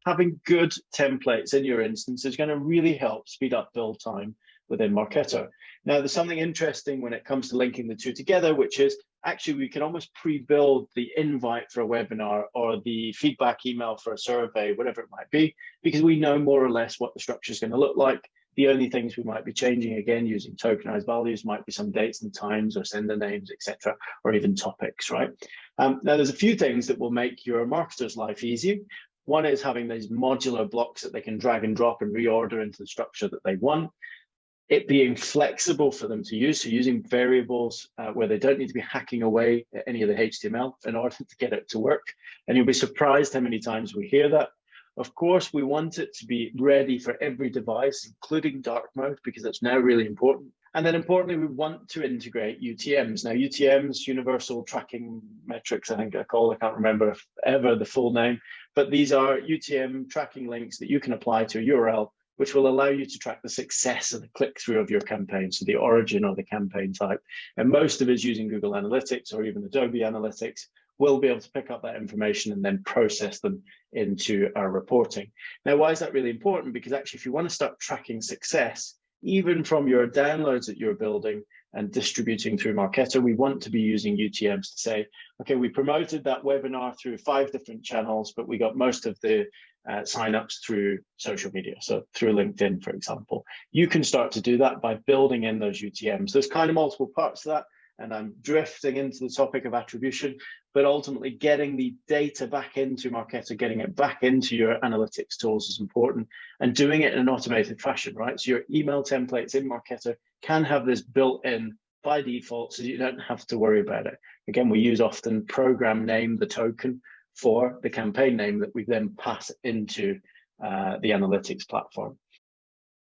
having good templates in your instance is going to really help speed up build time within Marketo. Now, there's something interesting when it comes to linking the two together, which is actually we can almost pre-build the invite for a webinar or the feedback email for a survey, whatever it might be, because we know more or less what the structure is going to look like. The only things we might be changing, again, using tokenized values, might be some dates and times or sender names, etc., or even topics, right? Now, there's a few things that will make your marketer's life easier. One is having these modular blocks that they can drag and drop and reorder into the structure that they want. It being flexible for them to use, so using variables where they don't need to be hacking away at any of the HTML in order to get it to work. And you'll be surprised how many times we hear that. Of course, we want it to be ready for every device, including dark mode, because that's now really important. And then importantly, we want to integrate UTMs. Now, UTMs, Universal Tracking Metrics, I think I can't remember ever the full name, but these are UTM tracking links that you can apply to a URL, which will allow you to track the success of the click-through of your campaign, so the origin of the campaign type. And most of us using Google Analytics or even Adobe Analytics will be able to pick up that information and then process them into our reporting. Now, why is that really important? Because actually, if you want to start tracking success, even from your downloads that you're building and distributing through Marketo, we want to be using UTMs to say, okay, we promoted that webinar through 5 different channels, but we got most of the signups through social media, so through LinkedIn, for example. You can start to do that by building in those UTMs. There's kind of multiple parts to that, and I'm drifting into the topic of attribution, but ultimately getting the data back into Marketo, getting it back into your analytics tools is important, and doing it in an automated fashion, right? So your email templates in Marketo can have this built in by default, so you don't have to worry about it. Again, we use often program name, the token, for the campaign name that we then pass into the analytics platform.